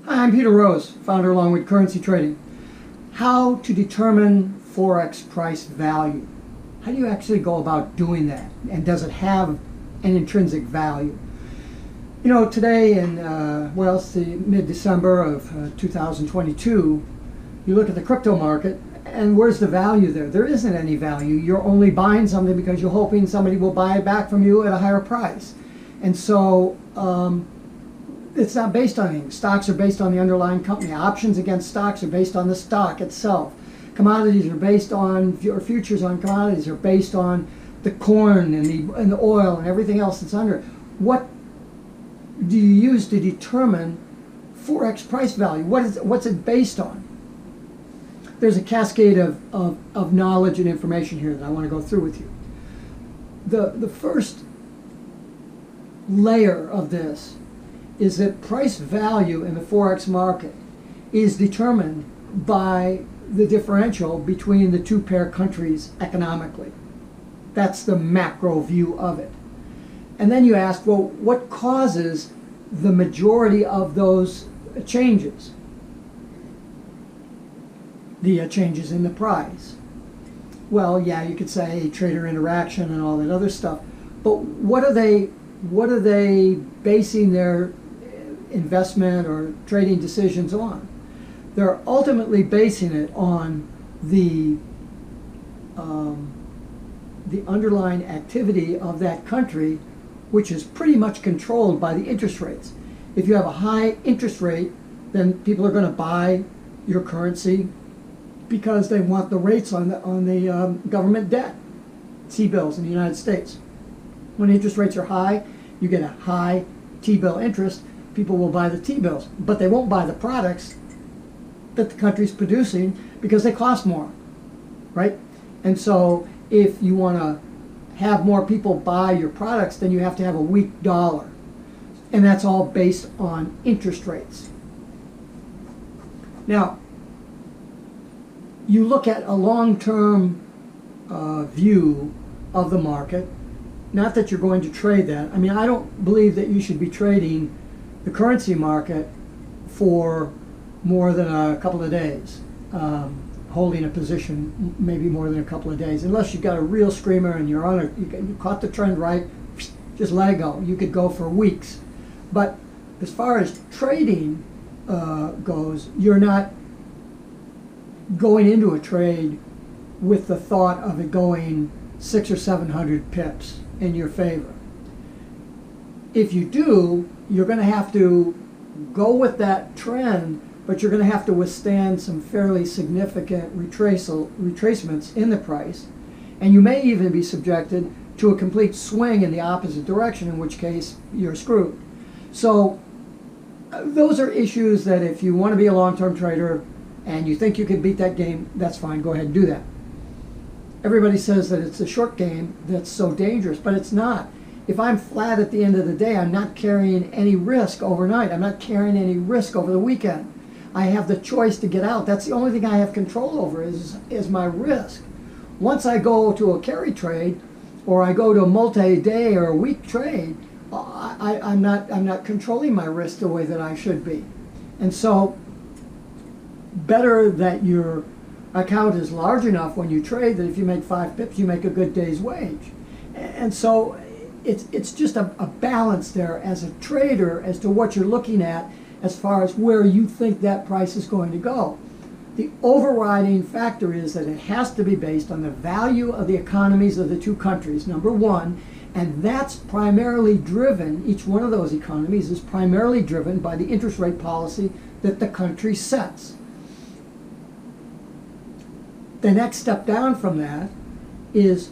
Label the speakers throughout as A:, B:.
A: Hi, I'm Peter Rose, founder of Longwood Currency Trading. How to determine Forex price value. How do you actually go about doing that? And does it have an intrinsic value? You know, today in, well, it's the mid-December of 2022, you look at the crypto market, and where's the value there? There isn't any value. You're only buying something because you're hoping somebody will buy it back from you at a higher price. And so it's not based on anything. Stocks are based on the underlying company. Options against stocks are based on the stock itself. Commodities are based on, or futures on commodities are based on the corn and the oil and everything else that's under it. What do you use to determine Forex price value? What's it based on? There's a cascade of knowledge and information here that I want to go through with you. The first layer of this is that price value in the Forex market is determined by the differential between the two pair countries economically. That's the macro view of it. And then you ask, well, what causes the majority of those changes? The changes in the price. Well, yeah, you could say trader interaction and all that other stuff, but what are they basing their investment or trading decisions on? They're ultimately basing it on the underlying activity of that country, which is pretty much controlled by the interest rates. If you have a high interest rate, then people are going to buy your currency because they want the rates on the government debt, T-bills in the United States. When interest rates are high, you get a high T-bill interest. People will buy the T-bills, but they won't buy the products that the country's producing because they cost more, right? And so if you want to have more people buy your products, then you have to have a weak dollar. And that's all based on interest rates. Now, you look at a long-term view of the market, not that you're going to trade that. I mean, I don't believe that you should be trading the currency market for more than a couple of days, holding a position maybe more than a couple of days, unless you've got a real screamer and you're on you caught the trend right, just let it go. You could go for weeks. But as far as trading goes, you're not going into a trade with the thought of it going 600 or 700 pips in your favor. If you do, you're going to have to go with that trend, but you're going to have to withstand some fairly significant retracements in the price, and you may even be subjected to a complete swing in the opposite direction, in which case you're screwed. So those are issues that if you want to be a long-term trader and you think you can beat that game, that's fine, go ahead and do that. Everybody says that it's a short game that's so dangerous, but it's not. If I'm flat at the end of the day, I'm not carrying any risk overnight. I'm not carrying any risk over the weekend. I have the choice to get out. That's the only thing I have control over is my risk. Once I go to a carry trade, or I go to a multi-day or a week trade, I'm not controlling my risk the way that I should be. And so, better that your account is large enough when you trade that if you make 5 pips, you make a good day's wage. And so, it's just a balance there as a trader as to what you're looking at as far as where you think that price is going to go. The overriding factor is that it has to be based on the value of the economies of the two countries, number one, and that's primarily driven, each one of those economies is primarily driven by the interest rate policy that the country sets. The next step down from that is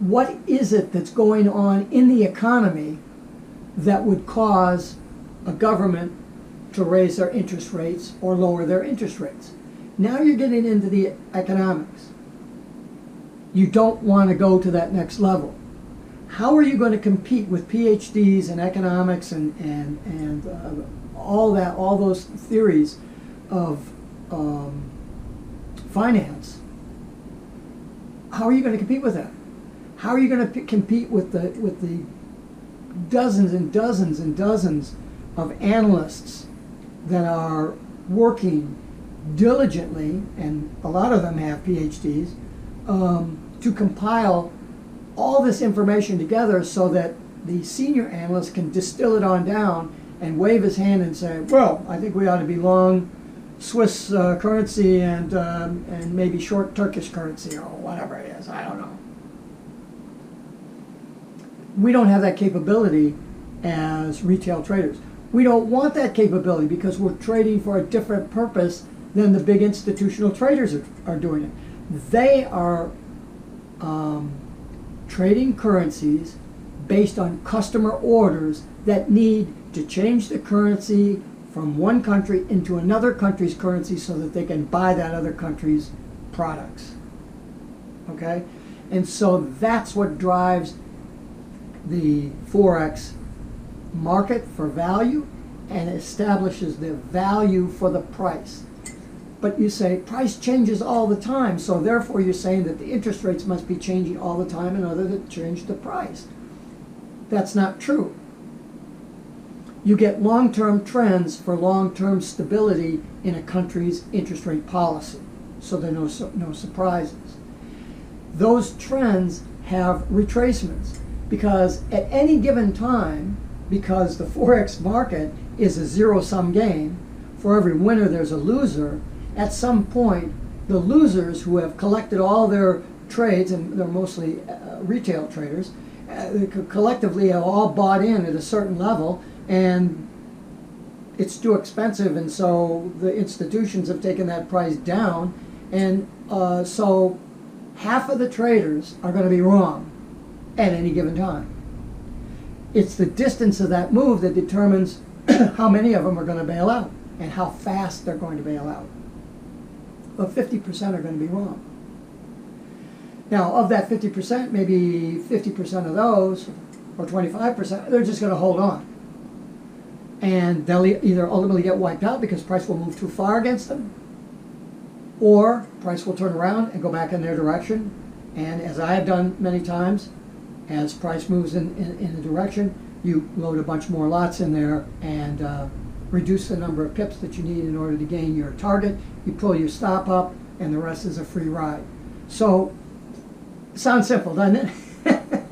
A: what is it that's going on in the economy that would cause a government to raise their interest rates or lower their interest rates? Now you're getting into the economics. You don't want to go to that next level. How are you going to compete with PhDs in economics and all those theories of finance? How are you going to compete with that? How are you going to compete with the dozens and dozens and dozens of analysts that are working diligently, and a lot of them have PhDs, to compile all this information together so that the senior analyst can distill it on down and wave his hand and say, well, I think we ought to be long Swiss currency and maybe short Turkish currency or whatever it is. I don't know. We don't have that capability as retail traders. We don't want that capability because we're trading for a different purpose than the big institutional traders are doing it. They are trading currencies based on customer orders that need to change the currency from one country into another country's currency so that they can buy that other country's products. Okay? And so that's what drives the Forex market for value and establishes the value for the price. But you say price changes all the time, so therefore you're saying that the interest rates must be changing all the time in order to change the price. That's not true. You get long-term trends for long-term stability in a country's interest rate policy, so there are no surprises. Those trends have retracements because at any given time, because the Forex market is a zero-sum game, for every winner there's a loser, at some point the losers who have collected all their trades, and they're mostly retail traders, collectively have all bought in at a certain level, and it's too expensive, and so the institutions have taken that price down, and so half of the traders are going to be wrong at any given time. It's the distance of that move that determines how many of them are going to bail out and how fast they're going to bail out. But 50% are going to be wrong. Now, of that 50%, maybe 50% of those, or 25%, they're just going to hold on. And they'll either ultimately get wiped out because price will move too far against them, or price will turn around and go back in their direction. And as I have done many times, as price moves in a direction, you load a bunch more lots in there and reduce the number of pips that you need in order to gain your target. You pull your stop up, and the rest is a free ride. So, sounds simple, doesn't it?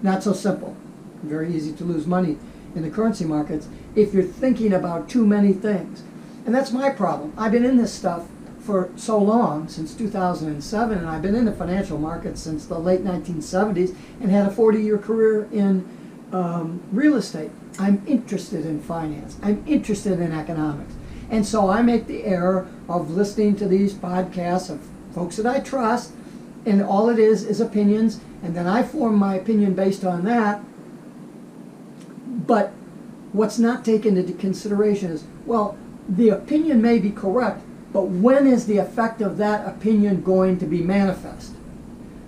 A: Not so simple. Very easy to lose money in the currency markets if you're thinking about too many things. And that's my problem. I've been in this stuff for so long, since 2007, and I've been in the financial markets since the late 1970s and had a 40-year career in real estate. I'm interested in finance. I'm interested in economics. And so I make the error of listening to these podcasts of folks that I trust, and all it is opinions, and then I form my opinion based on that. But what's not taken into consideration is, well, the opinion may be correct, but when is the effect of that opinion going to be manifest?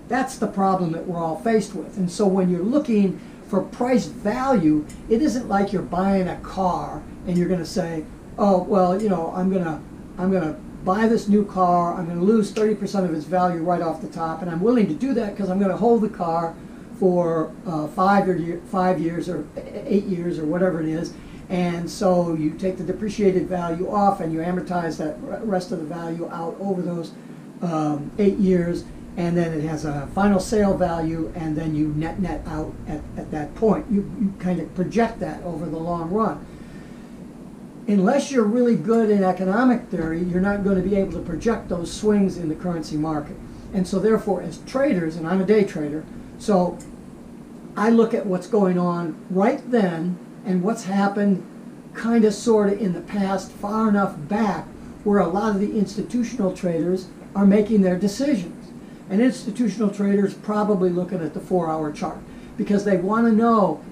A: That's the problem that we're all faced with. And so when you're looking for price value, it isn't like you're buying a car and you're going to say, oh, well, you know, I'm going to buy this new car, I'm going to lose 30% of its value right off the top, and I'm willing to do that because I'm going to hold the car for 5 years or 8 years or whatever it is. And so you take the depreciated value off and you amortize that rest of the value out over those 8 years, and then it has a final sale value, and then you net out at that point. You kind of project that over the long run. Unless you're really good in economic theory, you're not going to be able to project those swings in the currency market. And so therefore, as traders, and I'm a day trader, so I look at what's going on right then and what's happened kind of sort of in the past, far enough back where a lot of the institutional traders are making their decisions. And institutional traders probably looking at the 4-hour chart because they want to know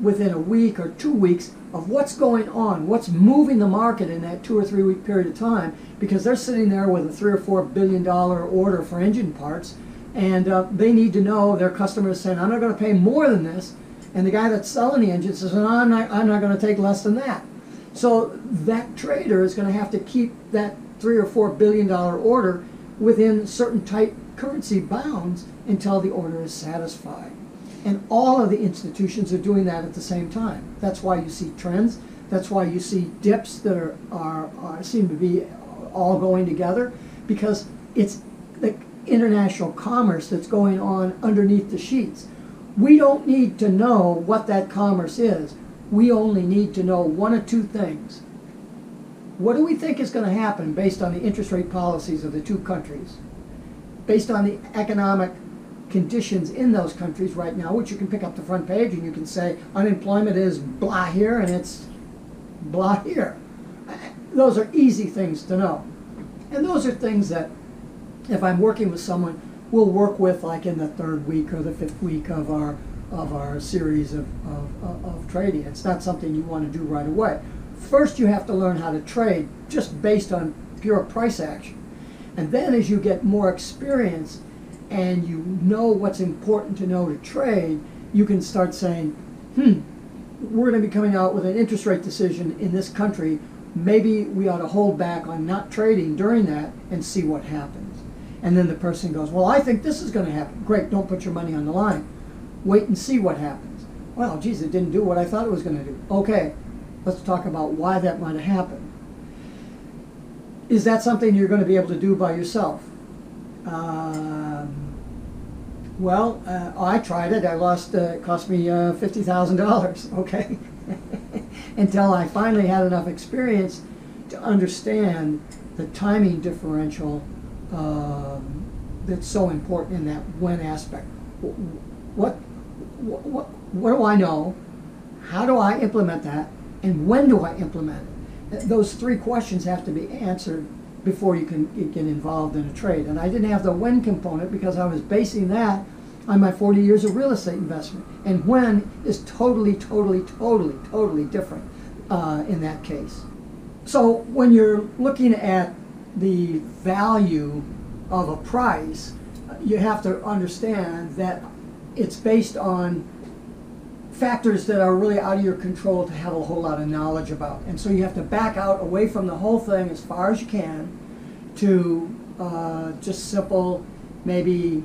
A: within a week or 2 weeks of what's going on, what's moving the market in that 2 or 3 week period of time, because they're sitting there with a $3 or $4 billion order for engine parts, and they need to know their customers saying, I'm not going to pay more than this, and the guy that's selling the engine says, no, I'm not going to take less than that. So that trader is going to have to keep that $3 or $4 billion order within certain tight currency bounds until the order is satisfied. And all of the institutions are doing that at the same time. That's why you see trends. That's why you see dips that are seem to be all going together, because it's the international commerce that's going on underneath the sheets. We don't need to know what that commerce is. We only need to know one of two things. What do we think is going to happen based on the interest rate policies of the two countries? Based on the economic conditions in those countries right now, which you can pick up the front page and you can say unemployment is blah here and it's blah here. Those are easy things to know. And those are things that, if I'm working with someone, we'll work with like in the third week or the fifth week of our series of trading. It's not something you want to do right away. First, you have to learn how to trade just based on pure price action. And then as you get more experience and you know what's important to know to trade, you can start saying, we're going to be coming out with an interest rate decision in this country. Maybe we ought to hold back on not trading during that and see what happens. And then the person goes, well, I think this is going to happen. Great, don't put your money on the line. Wait and see what happens. Well, geez, it didn't do what I thought it was going to do. Okay, let's talk about why that might have happened. Is that something you're going to be able to do by yourself? Well, I tried it. I lost, it cost me $50,000, okay? Until I finally had enough experience to understand the timing differential that's so important in that when aspect. What do I know? How do I implement that? And when do I implement it? Those three questions have to be answered before you can get involved in a trade. And I didn't have the when component because I was basing that on my 40 years of real estate investment. And when is totally different in that case. So when you're looking at the value of a price, you have to understand that it's based on factors that are really out of your control to have a whole lot of knowledge about. And so you have to back out away from the whole thing as far as you can to just simple, maybe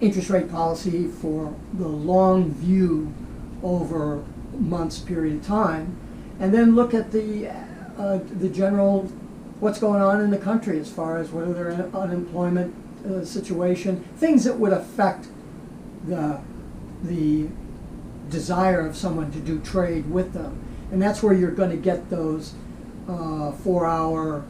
A: interest rate policy for the long view over months period of time, and then look at the general what's going on in the country as far as whether they're in an unemployment situation, things that would affect the desire of someone to do trade with them. And that's where you're going to get those 4-hour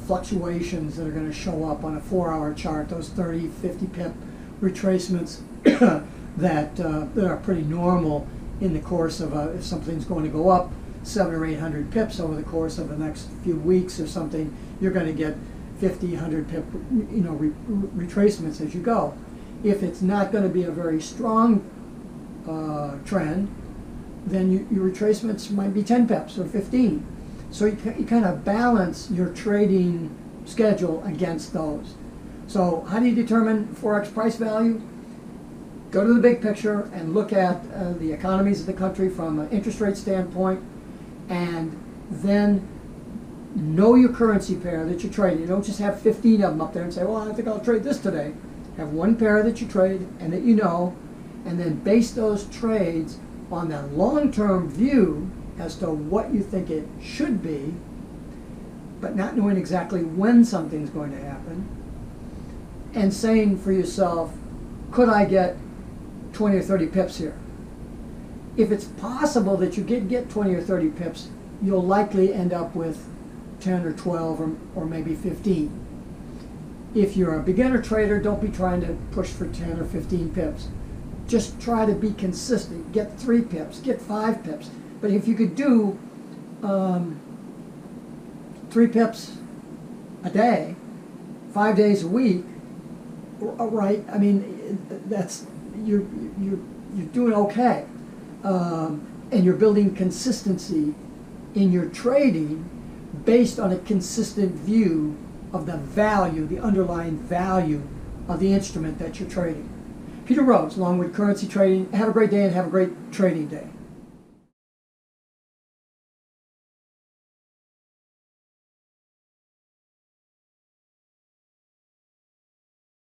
A: fluctuations that are going to show up on a 4-hour chart, those 30, 50 pip retracements that are pretty normal in the course of if something's going to go up 700 or 800 pips over the course of the next few weeks or something, you're going to get 50, 100 pip retracements as you go. If it's not going to be a very strong trend, then your retracements might be 10 pips or 15. So you kind of balance your trading schedule against those. So how do you determine Forex price value? Go to the big picture and look at the economies of the country from an interest rate standpoint, and then know your currency pair that you're trading. You don't just have 15 of them up there and say, well, I think I'll trade this today. Have one pair that you trade and that you know, and then base those trades on the long-term view as to what you think it should be, but not knowing exactly when something's going to happen, and saying for yourself, could I get 20 or 30 pips here? If it's possible that you get 20 or 30 pips, you'll likely end up with 10 or 12 or maybe 15. If you're a beginner trader, don't be trying to push for 10 or 15 pips. Just try to be consistent. Get 3 pips, get 5 pips. But if you could do 3 pips a day, 5 days a week, right? I mean, that's you're doing okay, and you're building consistency in your trading based on a consistent view of the value, the underlying value of the instrument that you're trading. Peter Rose, Longwood Currency Trading. Have a great day and have a great trading day.